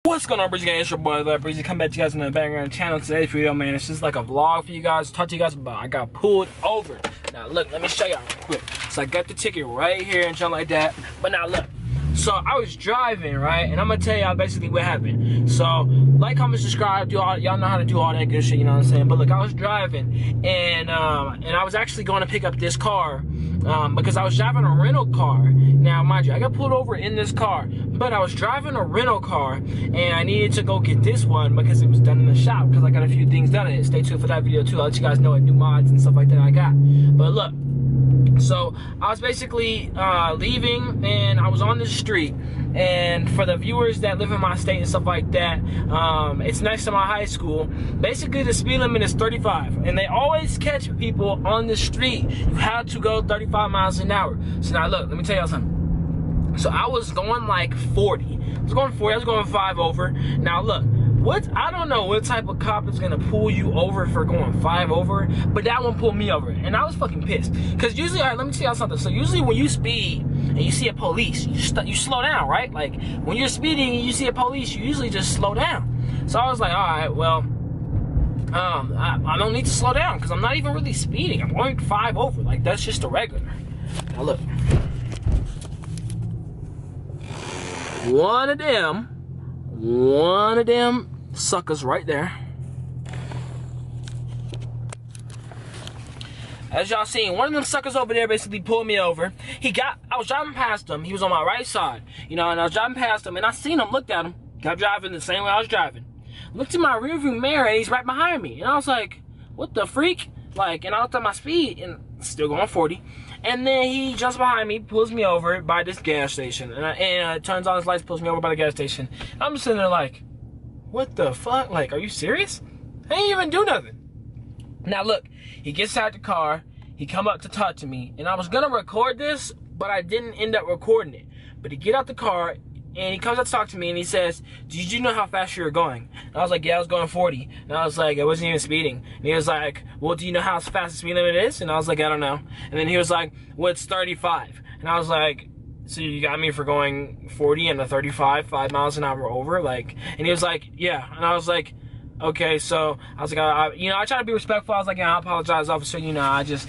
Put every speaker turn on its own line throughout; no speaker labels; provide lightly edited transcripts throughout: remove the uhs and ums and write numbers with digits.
What's going on, Breezy Gang? It's your boy, Breezy. Come back to you guys on the background channel. Today's video, man, it's just like a vlog for you guys. Talk to you guys about I got pulled over. Now, look, let me show y'all real quick. So, I got the ticket right here and something like that. But now, look. So, I was driving, right? And I'm going to tell y'all basically what happened. So, like, comment, subscribe. Y'all know how to do all that good shit, you know what I'm saying? But, look, I was driving. And I was actually going to pick up this car. Because I was driving a rental car. Now, mind you, I got pulled over in this car, but I was driving a rental car, and I needed to go get this one because it was done in the shop, because I got a few things done in it. Stay tuned for that video, too. I'll let you guys know what new mods and stuff like that I got. But look, so I was basically leaving, and I was on the street. And for the viewers that live in my state and stuff like that, it's next to my high school. Basically, the speed limit is 35, and they always catch people on the street. You have to go 35 miles an hour. So now look, let me tell y'all something. So I was going like 40. I was going 40, I was going 5 over. Now look, I don't know what type of cop is gonna pull you over for going 5 over, but that one pulled me over, and I was fucking pissed. Cause usually, all right, let me tell y'all something. So usually when you speed and you see a police, you slow down, right? Like when you're speeding and you see a police, you usually just slow down. So I was like, all right, well, I don't need to slow down because I'm not even really speeding. I'm going 5 over. Like that's just a regular. Now look, one of them suckers right there. As y'all seen, one of them suckers over there basically pulled me over. I was driving past him. He was on my right side, you know, and I was driving past him, and I seen him, looked at him, kept driving the same way I was driving. Looked in my rearview mirror, and he's right behind me. And I was like, what the freak? Like, and I looked at my speed, and still going 40. And then he jumps behind me, pulls me over by this gas station. And turns on his lights, pulls me over by the gas station. I'm just sitting there like, what the fuck? Like, are you serious? I ain't even do nothing. Now look, he gets out the car, he come up to talk to me, and I was gonna record this, but I didn't end up recording it. But he get out the car, and he comes up to talk to me, and he says, did you know how fast you were going? And I was like, yeah, I was going 40. And I was like, I wasn't even speeding. And he was like, well, do you know how fast the speed limit is? And I was like, I don't know. And then he was like, well, it's 35. And I was like, so you got me for going 40 and a 35, 5 miles an hour over? Like, and he was like, yeah. And I was like, okay, so I was like, I try to be respectful. I was like, yeah, I apologize, officer. I just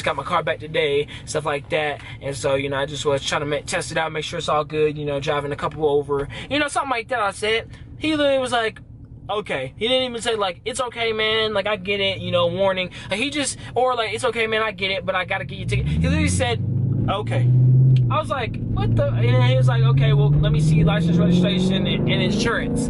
got my car back today, stuff like that. And so, I just was trying to test it out, make sure it's all good. Driving a couple over, something like that. I said. He literally was like, okay. He didn't even say like, it's okay, man. Like I get it, warning. Like, it's okay, man. I get it, but I gotta get you a ticket. He literally said, okay. I was like, what the? And he was like, okay, well, let me see your license, registration, and insurance.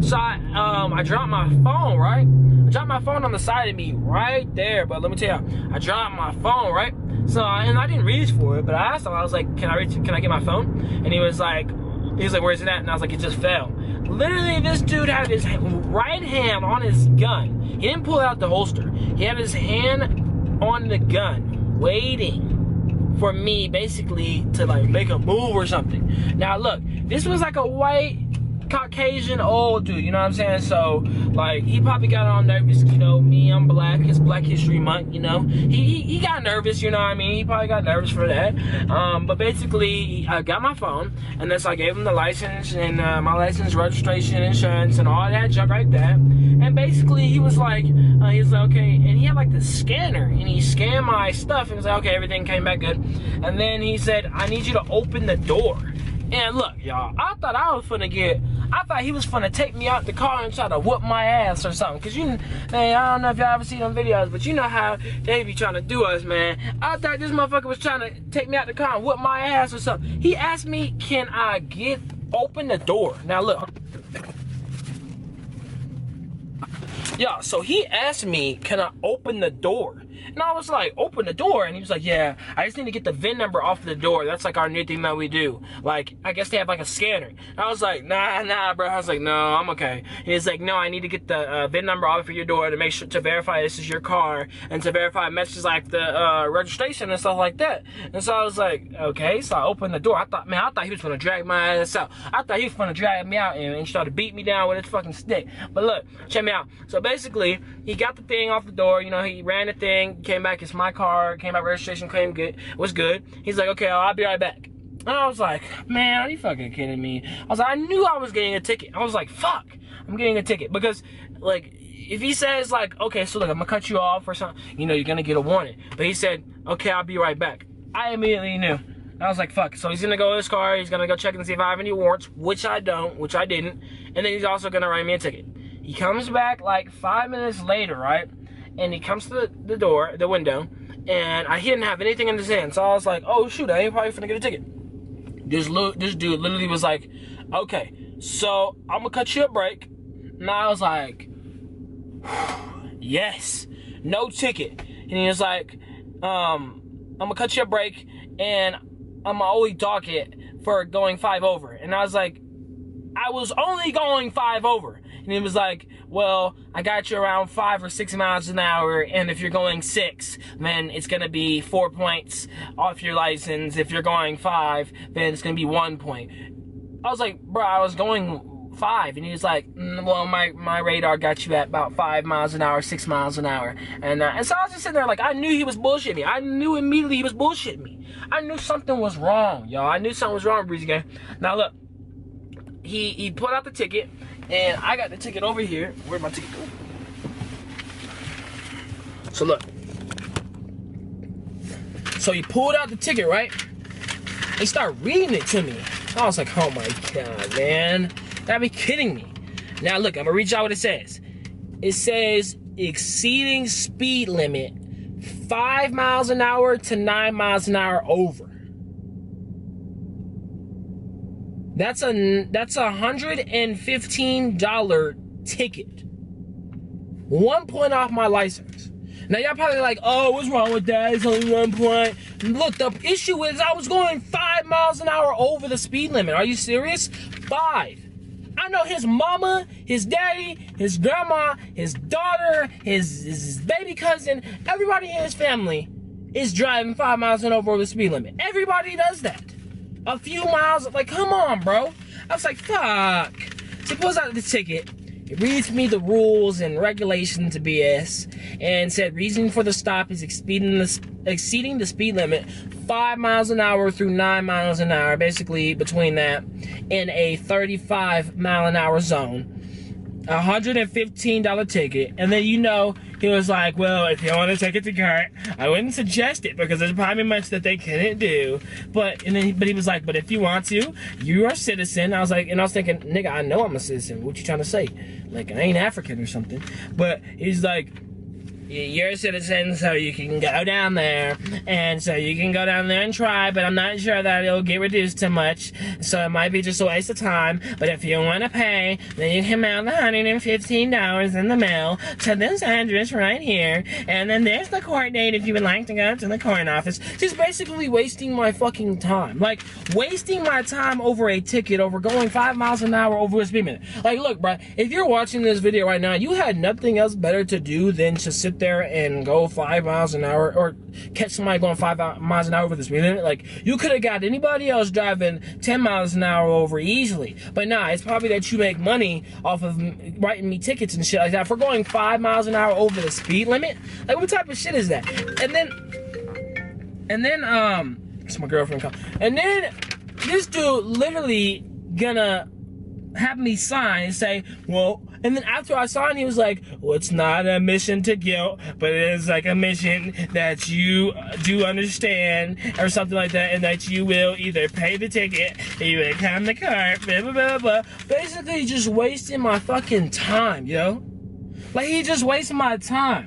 So I dropped my phone, right? I dropped my phone on the side of me right there. But let me tell you, I dropped my phone, right? So, and I didn't reach for it, but I asked him, I was like, can I get my phone? And he was like, where's it at? And I was like, it just fell. Literally, this dude had his right hand on his gun. He didn't pull out the holster. He had his hand on the gun, waiting for me basically to like make a move or something. Now look, this was like a white Caucasian old dude, you know what I'm saying? So like he probably got all nervous, me, I'm black, it's Black History Month, he got nervous, you know what I mean? He probably got nervous for that. But basically I got my phone, and then so I gave him the license and my license, registration, insurance, and all that junk right there. And basically he was like, okay, and he had like the scanner, and he scanned my stuff, and was like, okay, everything came back good. And then he said, I need you to open the door. And look, y'all, I thought he was finna take me out the car and try to whoop my ass or something. Cause man, I don't know if y'all ever see them videos, but you know how they be trying to do us, man. I thought this motherfucker was trying to take me out the car and whoop my ass or something. He asked me, can I open the door? Now look. Yeah, so he asked me, can I open the door? And I was like, open the door? And he was like, yeah, I just need to get the VIN number off the door. That's like our new thing that we do. Like, I guess they have like a scanner. And I was like, nah, bro. I was like, no, I'm okay. And he's like, no, I need to get the VIN number off of your door to make sure, to verify this is your car, and to verify messages like the registration and stuff like that. And so I was like, okay. So I opened the door. I thought he was gonna drag my ass out. I thought he was gonna drag me out and try to beat me down with his fucking stick. But look, check me out. So basically, he got the thing off the door, he ran the thing, came back, it's my car, came back, registration claim good, was good. He's like, okay, I'll be right back. And I was like, man, are you fucking kidding me? I was like, I knew I was getting a ticket. I was like, fuck, I'm getting a ticket. Because, like, if he says, like, okay, so look, I'm gonna cut you off or something, you know, you're gonna get a warning. But he said, okay, I'll be right back. I immediately knew. I was like, fuck. So he's gonna go to his car, he's gonna go check and see if I have any warrants, which I didn't. And then he's also gonna write me a ticket. He comes back like 5 minutes later, right? And he comes to the window, and I didn't have anything in his hand. So I was like, oh shoot, I ain't probably finna get a ticket. This dude literally was like, okay, so I'm gonna cut you a break. And I was like, yes, no ticket. And he was like, I'm gonna cut you a break, and I'm gonna only dock it for going 5 over. And I was like, I was only going 5 over. And he was like, well, I got you around 5 or 6 miles an hour, and if you're going 6, then it's gonna be 4 points off your license. If you're going 5, then it's gonna be 1 point. I was like, bro, I was going 5, and he was like, well, my radar got you at about 5 miles an hour, 6 miles an hour, and so I was just sitting there like, I knew he was bullshitting me. I knew immediately he was bullshitting me. I knew something was wrong, y'all. I knew something was wrong, Breezy Gang. Now look, he put out the ticket. And I got the ticket over here. Where'd my ticket go? So look. So he pulled out the ticket, right? He started reading it to me. I was like, oh my God, man. Gotta be kidding me. Now look, I'm gonna read y'all what it says. It says, exceeding speed limit 5 miles an hour to 9 miles an hour over. That's a $115 ticket. 1 point off my license. Now y'all probably like, oh, what's wrong with that? It's only 1 point. Look, the issue is I was going 5 miles an hour over the speed limit. Are you serious? 5. I know his mama, his daddy, his grandma, his daughter, his baby cousin, everybody in his family is driving 5 miles and over the speed limit. Everybody does that. A few miles, like, come on, bro. I was like, fuck. So he pulls out the ticket. He reads me the rules and regulations of BS and said reason for the stop is exceeding the speed limit 5 miles an hour through 9 miles an hour, basically between that, in a 35 mile an hour zone. $115 ticket. And then, you know, he was like, well, if you want to take it to court, I wouldn't suggest it because there's probably much that they couldn't do. But he was like, but if you want to, you are a citizen. I was like, and I was thinking, nigga, I know I'm a citizen. What you trying to say? Like, I ain't African or something. But he's like, you're a citizen, so you can go down there, and so you can go down there and try, but I'm not sure that it'll get reduced too much, so it might be just a waste of time. But if you want to pay, then you can mail the $115 in the mail to this address right here, and then there's the court date if you would like to go to the court office. Just basically wasting my fucking time. Like, wasting my time over a ticket, over going 5 miles an hour over a speed limit. Like, look, bro, if you're watching this video right now, you had nothing else better to do than to sit there and go 5 miles an hour, or catch somebody going 5 miles an hour over the speed limit. Like, you could have got anybody else driving 10 miles an hour over easily. But nah, it's probably that you make money off of writing me tickets and shit like that for going 5 miles an hour over the speed limit. Like, what type of shit is that? And then it's my girlfriend call. And then this dude literally gonna have me sign and say, well, and then after I signed, he was like, well, it's not a admission to guilt, but it is like a mission that you do understand, or something like that, and that you will either pay the ticket, or you will come to court, blah, blah, blah, blah. Basically just wasting my fucking time, yo. Like, he just wasting my time.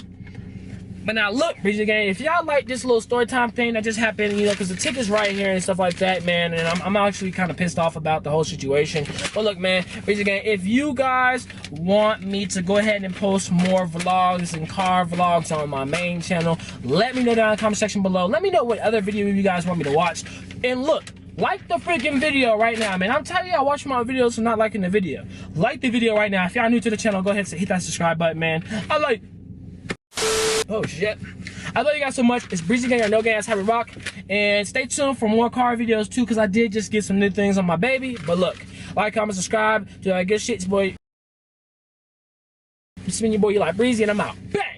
But now look, Breezy Gang, if y'all like this little story time thing that just happened, you know, because the ticket's right here and stuff like that, man, and I'm actually kind of pissed off about the whole situation. But look, man, Breezy Gang, if you guys want me to go ahead and post more vlogs and car vlogs on my main channel, let me know down in the comment section below. Let me know what other video you guys want me to watch. And look, like the freaking video right now, man. I'm telling y'all, watch my videos for not liking the video. Like the video right now. If y'all new to the channel, go ahead and hit that subscribe button, man. Oh shit. I love you guys so much. It's Breezy Gang or No Gas, Happy Rock. And stay tuned for more car videos too, because I did just get some new things on my baby. But look, like, comment, subscribe, do that good shit, boy. It's been your boy, you like Breezy, and I'm out. Bang!